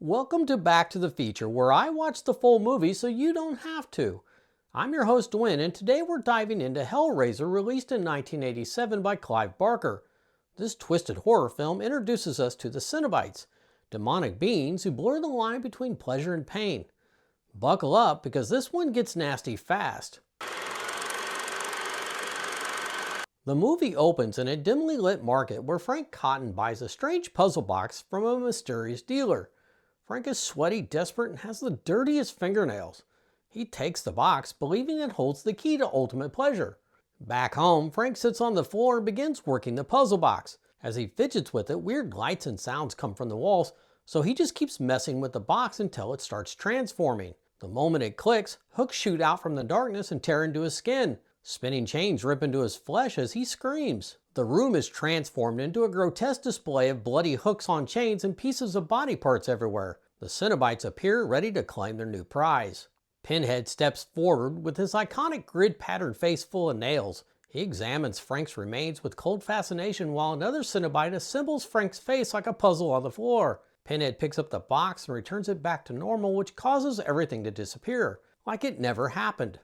Welcome to Back to the Feature, where I watch the full movie so you don't have to. I'm your host Dwayne, and today we're diving into Hellraiser, released in 1987 by Clive Barker. This twisted horror film introduces us to the Cenobites, demonic beings who blur the line between pleasure and pain. Buckle up, because this one gets nasty fast. The movie opens in a dimly lit market where Frank Cotton buys a strange puzzle box from a mysterious dealer. Frank is sweaty, desperate, and has the dirtiest fingernails. He takes the box, believing it holds the key to ultimate pleasure. Back home, Frank sits on the floor and begins working the puzzle box. As he fidgets with it, weird lights and sounds come from the walls, so he just keeps messing with the box until it starts transforming. The moment it clicks, hooks shoot out from the darkness and tear into his skin. Spinning chains rip into his flesh as he screams. The room is transformed into a grotesque display of bloody hooks on chains and pieces of body parts everywhere. The Cenobites appear, ready to claim their new prize. Pinhead steps forward with his iconic grid-patterned face full of nails. He examines Frank's remains with cold fascination while another Cenobite assembles Frank's face like a puzzle on the floor. Pinhead picks up the box and returns it back to normal, which causes everything to disappear, like it never happened.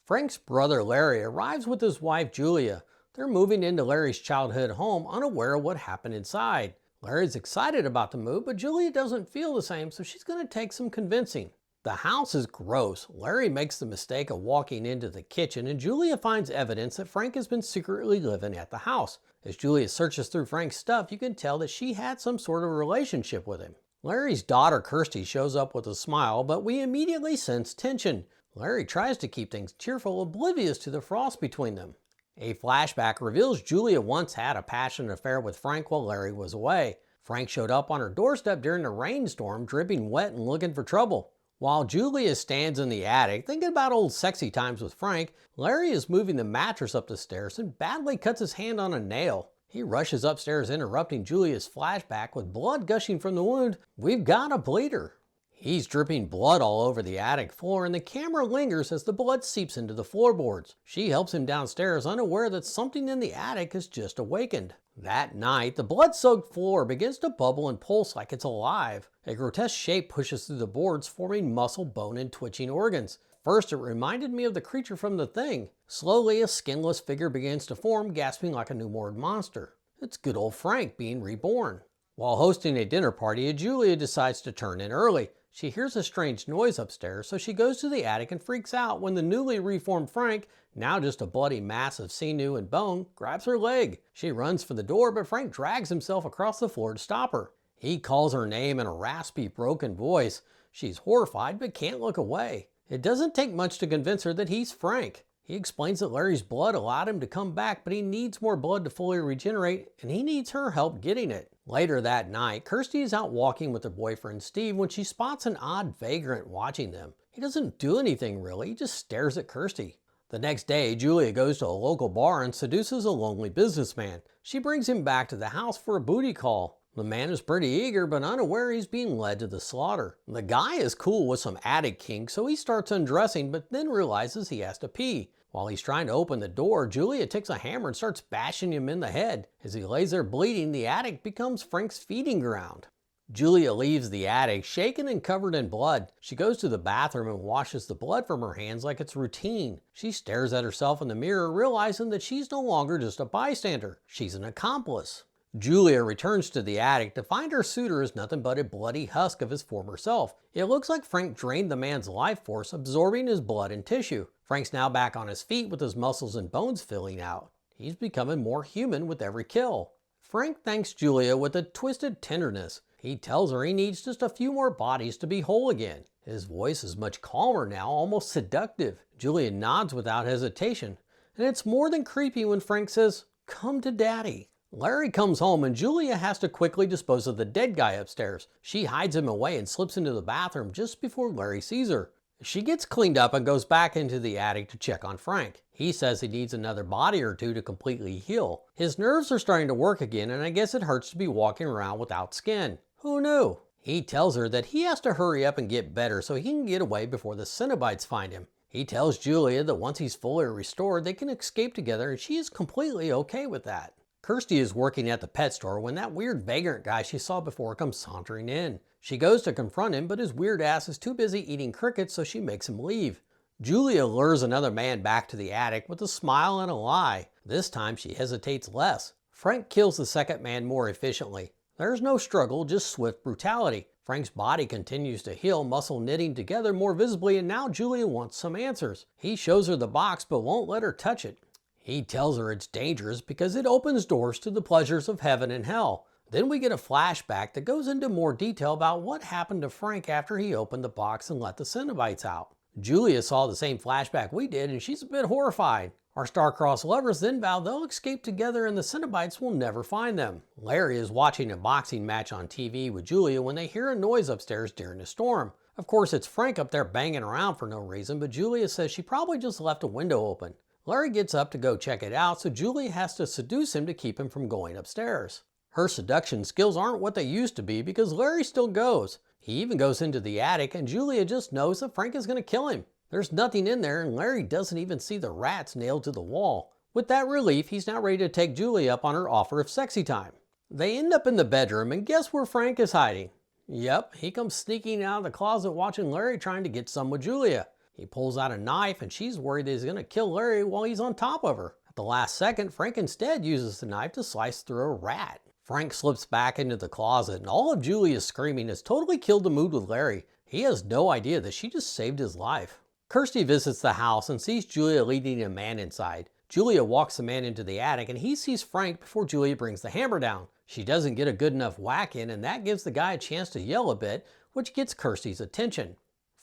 Frank's brother Larry arrives with his wife Julia. They're moving into Larry's childhood home, unaware of what happened inside. Larry's excited about the move, but Julia doesn't feel the same, so she's going to take some convincing. The house is gross. Larry makes the mistake of walking into the kitchen, and Julia finds evidence that Frank has been secretly living at the house. As Julia searches through Frank's stuff, you can tell that she had some sort of relationship with him. Larry's daughter Kirsty shows up with a smile, but we immediately sense tension. Larry tries to keep things cheerful, oblivious to the frost between them. A flashback reveals Julia once had a passionate affair with Frank while Larry was away. Frank showed up on her doorstep during a rainstorm, dripping wet and looking for trouble. While Julia stands in the attic thinking about old sexy times with Frank, Larry is moving the mattress up the stairs and badly cuts his hand on a nail. He rushes upstairs, interrupting Julia's flashback with blood gushing from the wound. We've got a bleeder. He's dripping blood all over the attic floor, and the camera lingers as the blood seeps into the floorboards. She helps him downstairs, unaware that something in the attic has just awakened. That night, the blood-soaked floor begins to bubble and pulse like it's alive. A grotesque shape pushes through the boards, forming muscle, bone, and twitching organs. First, it reminded me of the creature from The Thing. Slowly, a skinless figure begins to form, gasping like a newborn monster. It's good old Frank being reborn. While hosting a dinner party, Julia decides to turn in early. She hears a strange noise upstairs, so she goes to the attic and freaks out when the newly reformed Frank, now just a bloody mass of sinew and bone, grabs her leg. She runs for the door, but Frank drags himself across the floor to stop her. He calls her name in a raspy, broken voice. She's horrified but can't look away. It doesn't take much to convince her that he's Frank. He explains that Larry's blood allowed him to come back, but he needs more blood to fully regenerate, and he needs her help getting it. Later that night, Kirsty is out walking with her boyfriend Steve when she spots an odd vagrant watching them. He doesn't do anything really, he just stares at Kirsty. The next day, Julia goes to a local bar and seduces a lonely businessman. She brings him back to the house for a booty call. The man is pretty eager, but unaware he's being led to the slaughter. The guy is cool with some attic kink, so he starts undressing, but then realizes he has to pee. While he's trying to open the door, Julia takes a hammer and starts bashing him in the head. As he lays there bleeding, the attic becomes Frank's feeding ground. Julia leaves the attic, shaken and covered in blood. She goes to the bathroom and washes the blood from her hands like it's routine. She stares at herself in the mirror, realizing that she's no longer just a bystander. She's an accomplice. Julia returns to the attic to find her suitor is nothing but a bloody husk of his former self. It looks like Frank drained the man's life force, absorbing his blood and tissue. Frank's now back on his feet with his muscles and bones filling out. He's becoming more human with every kill. Frank thanks Julia with a twisted tenderness. He tells her he needs just a few more bodies to be whole again. His voice is much calmer now, almost seductive. Julia nods without hesitation, and it's more than creepy when Frank says, "Come to Daddy." Larry comes home and Julia has to quickly dispose of the dead guy upstairs. She hides him away and slips into the bathroom just before Larry sees her. She gets cleaned up and goes back into the attic to check on Frank. He says he needs another body or two to completely heal. His nerves are starting to work again, and I guess it hurts to be walking around without skin. Who knew? He tells her that he has to hurry up and get better so he can get away before the Cenobites find him. He tells Julia that once he's fully restored, they can escape together, and she is completely okay with that. Kirsty is working at the pet store when that weird Vagrant guy she saw before comes sauntering in. She goes to confront him, but his weird ass is too busy eating crickets, so she makes him leave. Julia lures another man back to the attic with a smile and a lie. This time she hesitates less. Frank kills the second man more efficiently. There's no struggle, just swift brutality. Frank's body continues to heal, muscle knitting together more visibly, and now Julia wants some answers. He shows her the box but won't let her touch it. He tells her it's dangerous because it opens doors to the pleasures of heaven and hell. Then we get a flashback that goes into more detail about what happened to Frank after he opened the box and let the Cenobites out. Julia saw the same flashback we did and she's a bit horrified. Our star-crossed lovers then vow they'll escape together and the Cenobites will never find them. Larry is watching a boxing match on TV with Julia when they hear a noise upstairs during a storm. Of course, it's Frank up there banging around for no reason, but Julia says she probably just left a window open. Larry gets up to go check it out, so Julia has to seduce him to keep him from going upstairs. Her seduction skills aren't what they used to be because Larry still goes. He even goes into the attic and Julia just knows that Frank is going to kill him. There's nothing in there and Larry doesn't even see the rats nailed to the wall. With that relief, he's now ready to take Julia up on her offer of sexy time. They end up in the bedroom and guess where Frank is hiding? Yep, he comes sneaking out of the closet watching Larry trying to get some with Julia. He pulls out a knife and she's worried that he's going to kill Larry while he's on top of her. At the last second, Frank instead uses the knife to slice through a rat. Frank slips back into the closet and all of Julia's screaming has totally killed the mood with Larry. He has no idea that she just saved his life. Kirsty visits the house and sees Julia leading a man inside. Julia walks the man into the attic and he sees Frank before Julia brings the hammer down. She doesn't get a good enough whack in and that gives the guy a chance to yell a bit, which gets Kirsty's attention.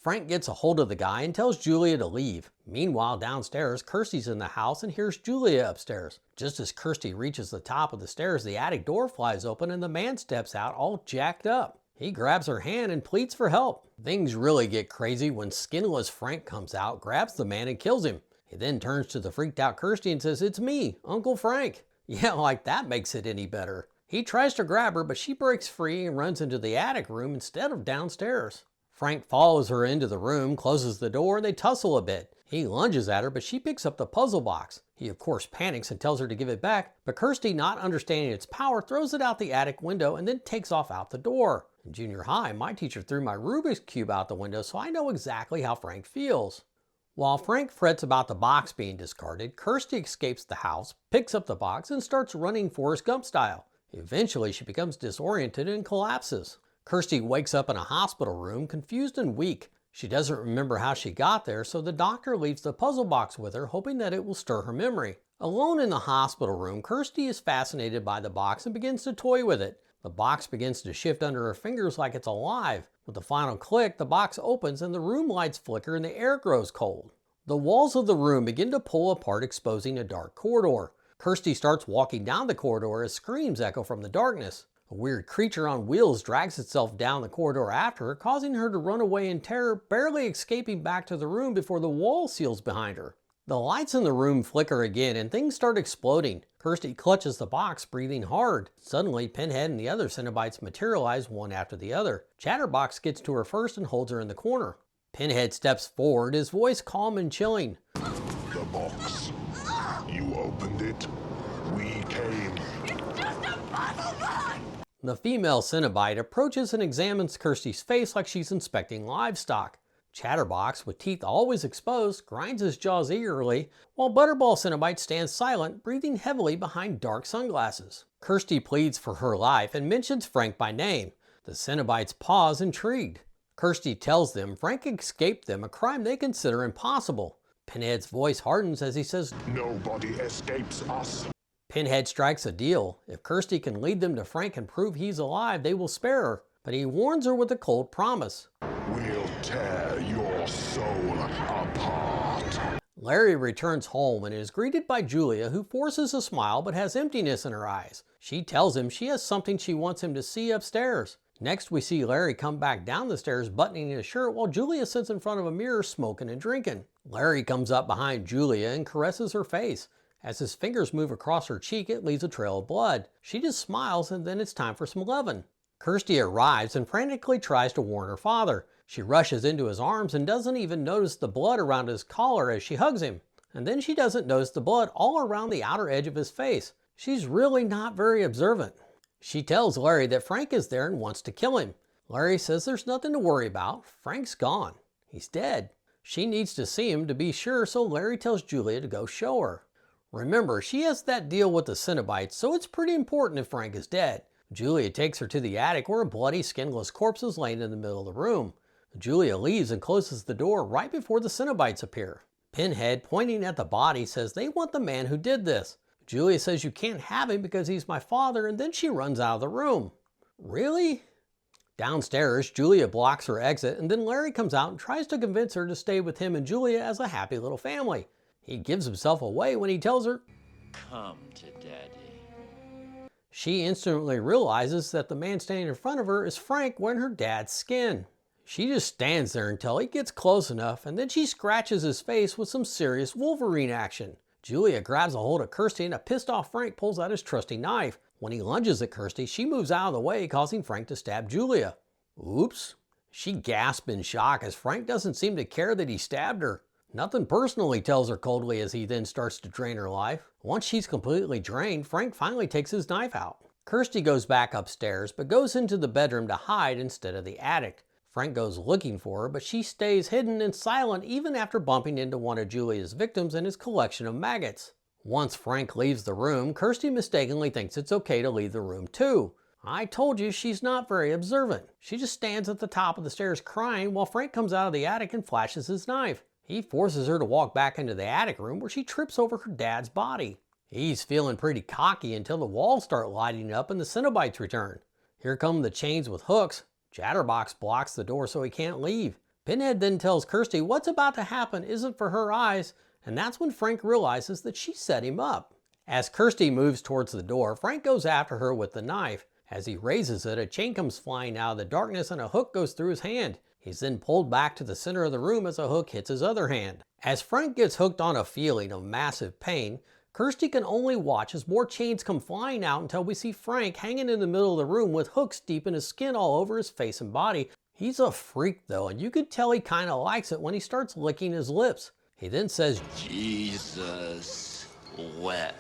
Frank gets a hold of the guy and tells Julia to leave. Meanwhile, downstairs, Kirsty's in the house and hears Julia upstairs. Just as Kirsty reaches the top of the stairs, the attic door flies open and the man steps out all jacked up. He grabs her hand and pleads for help. Things really get crazy when skinless Frank comes out, grabs the man and kills him. He then turns to the freaked out Kirsty and says, "It's me, Uncle Frank." Yeah, like that makes it any better. He tries to grab her, but she breaks free and runs into the attic room instead of downstairs. Frank follows her into the room, closes the door, and they tussle a bit. He lunges at her, but she picks up the puzzle box. He of course panics and tells her to give it back, but Kirsty, not understanding its power, throws it out the attic window and then takes off out the door. In junior high, my teacher threw my Rubik's Cube out the window, so I know exactly how Frank feels. While Frank frets about the box being discarded, Kirsty escapes the house, picks up the box, and starts running Forrest Gump style. Eventually, she becomes disoriented and collapses. Kirsty wakes up in a hospital room, confused and weak. She doesn't remember how she got there, so the doctor leaves the puzzle box with her, hoping that it will stir her memory. Alone in the hospital room, Kirsty is fascinated by the box and begins to toy with it. The box begins to shift under her fingers like it's alive. With the final click, the box opens and the room lights flicker and the air grows cold. The walls of the room begin to pull apart, exposing a dark corridor. Kirsty starts walking down the corridor as screams echo from the darkness. A weird creature on wheels drags itself down the corridor after her, causing her to run away in terror, barely escaping back to the room before the wall seals behind her. The lights in the room flicker again and things start exploding. Kirsty clutches the box, breathing hard. Suddenly, Pinhead and the other Cenobites materialize one after the other. Chatterbox gets to her first and holds her in the corner. Pinhead steps forward, his voice calm and chilling. The box. You opened it. We came. It's just a puzzle box! The female Cenobite approaches and examines Kirsty's face like she's inspecting livestock. Chatterbox, with teeth always exposed, grinds his jaws eagerly, while Butterball Cenobite stands silent, breathing heavily behind dark sunglasses. Kirsty pleads for her life and mentions Frank by name. The Cenobites pause, intrigued. Kirsty tells them Frank escaped them, a crime they consider impossible. Pinhead's voice hardens as he says, Nobody escapes us. Pinhead strikes a deal. If Kirsty can lead them to Frank and prove he's alive, they will spare her. But he warns her with a cold promise. We'll tear your soul apart. Larry returns home and is greeted by Julia, who forces a smile but has emptiness in her eyes. She tells him she has something she wants him to see upstairs. Next, we see Larry come back down the stairs buttoning his shirt while Julia sits in front of a mirror smoking and drinking. Larry comes up behind Julia and caresses her face. As his fingers move across her cheek, it leaves a trail of blood. She just smiles and then it's time for some lovin'. Kirsty arrives and frantically tries to warn her father. She rushes into his arms and doesn't even notice the blood around his collar as she hugs him. And then she doesn't notice the blood all around the outer edge of his face. She's really not very observant. She tells Larry that Frank is there and wants to kill him. Larry says there's nothing to worry about. Frank's gone. He's dead. She needs to see him to be sure, so Larry tells Julia to go show her. Remember, she has that deal with the Cenobites, so it's pretty important if Frank is dead. Julia takes her to the attic where a bloody, skinless corpse is laying in the middle of the room. Julia leaves and closes the door right before the Cenobites appear. Pinhead, pointing at the body, says they want the man who did this. Julia says you can't have him because he's my father, and then she runs out of the room. Really? Downstairs, Julia blocks her exit, and then Larry comes out and tries to convince her to stay with him and Julia as a happy little family. He gives himself away when he tells her, "Come to Daddy." She instantly realizes that the man standing in front of her is Frank wearing her dad's skin. She just stands there until he gets close enough, and then she scratches his face with some serious Wolverine action. Julia grabs a hold of Kirsty, and a pissed off Frank pulls out his trusty knife. When he lunges at Kirsty, she moves out of the way, causing Frank to stab Julia. Oops. She gasps in shock as Frank doesn't seem to care that he stabbed her. Nothing personal, he tells her coldly as he then starts to drain her life. Once she's completely drained, Frank finally takes his knife out. Kirsty goes back upstairs, but goes into the bedroom to hide instead of the attic. Frank goes looking for her, but she stays hidden and silent even after bumping into one of Julia's victims and his collection of maggots. Once Frank leaves the room, Kirsty mistakenly thinks it's okay to leave the room too. I told you she's not very observant. She just stands at the top of the stairs crying while Frank comes out of the attic and flashes his knife. He forces her to walk back into the attic room where she trips over her dad's body. He's feeling pretty cocky until the walls start lighting up and the Cenobites return. Here come the chains with hooks. Chatterbox blocks the door so he can't leave. Pinhead then tells Kirsty what's about to happen isn't for her eyes, and that's when Frank realizes that she set him up. As Kirsty moves towards the door, Frank goes after her with the knife. As he raises it, a chain comes flying out of the darkness and a hook goes through his hand. He's then pulled back to the center of the room as a hook hits his other hand. As Frank gets hooked on a feeling of massive pain, Kirsty can only watch as more chains come flying out until we see Frank hanging in the middle of the room with hooks deep in his skin all over his face and body. He's a freak though, and you could tell he kinda likes it when he starts licking his lips. He then says, Jesus wept.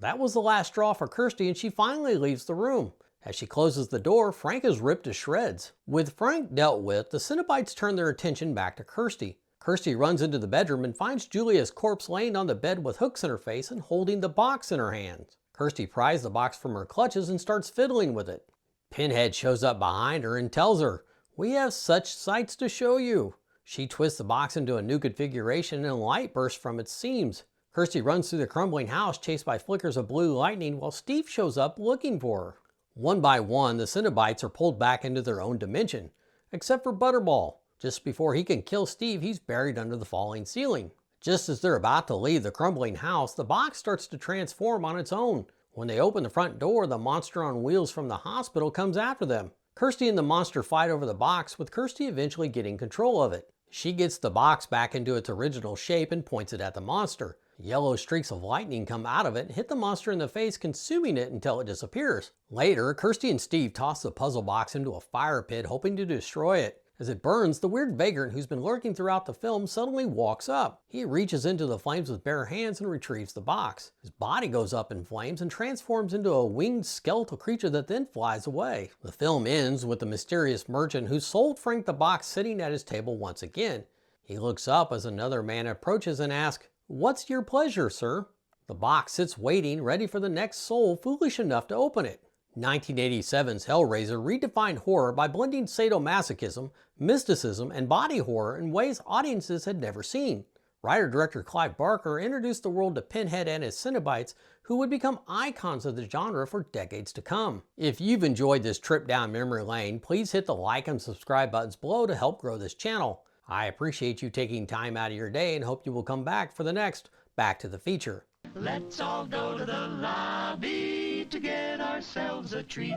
That was the last straw for Kirsty, and she finally leaves the room. As she closes the door, Frank is ripped to shreds. With Frank dealt with, the Cenobites turn their attention back to Kirsty. Kirsty runs into the bedroom and finds Julia's corpse laying on the bed with hooks in her face and holding the box in her hands. Kirsty pries the box from her clutches and starts fiddling with it. Pinhead shows up behind her and tells her, "We have such sights to show you." She twists the box into a new configuration and light bursts from its seams. Kirsty runs through the crumbling house chased by flickers of blue lightning while Steve shows up looking for her. One by one, the Cenobites are pulled back into their own dimension, except for Butterball. Just before he can kill Steve, he's buried under the falling ceiling. Just as they're about to leave the crumbling house, the box starts to transform on its own. When they open the front door, the monster on wheels from the hospital comes after them. Kirsty and the monster fight over the box, with Kirsty eventually getting control of it. She gets the box back into its original shape and points it at the monster. Yellow streaks of lightning come out of it and hit the monster in the face, consuming it until it disappears. Later, Kirsty and Steve toss the puzzle box into a fire pit, hoping to destroy it. As it burns, the weird Vagrant who's been lurking throughout the film suddenly walks up. He reaches into the flames with bare hands and retrieves the box. His body goes up in flames and transforms into a winged skeletal creature that then flies away. The film ends with the mysterious merchant who sold Frank the box sitting at his table once again. He looks up as another man approaches and asks, "What's your pleasure, sir?" The box sits waiting, ready for the next soul foolish enough to open it. 1987's Hellraiser redefined horror by blending sadomasochism, mysticism, and body horror in ways audiences had never seen. Writer-director Clive Barker introduced the world to Pinhead and his Cenobites, who would become icons of the genre for decades to come. If you've enjoyed this trip down memory lane, please hit the like and subscribe buttons below to help grow this channel. I appreciate you taking time out of your day and hope you will come back for the next Back to the Feature. Let's all go to the lobby to get ourselves a treat.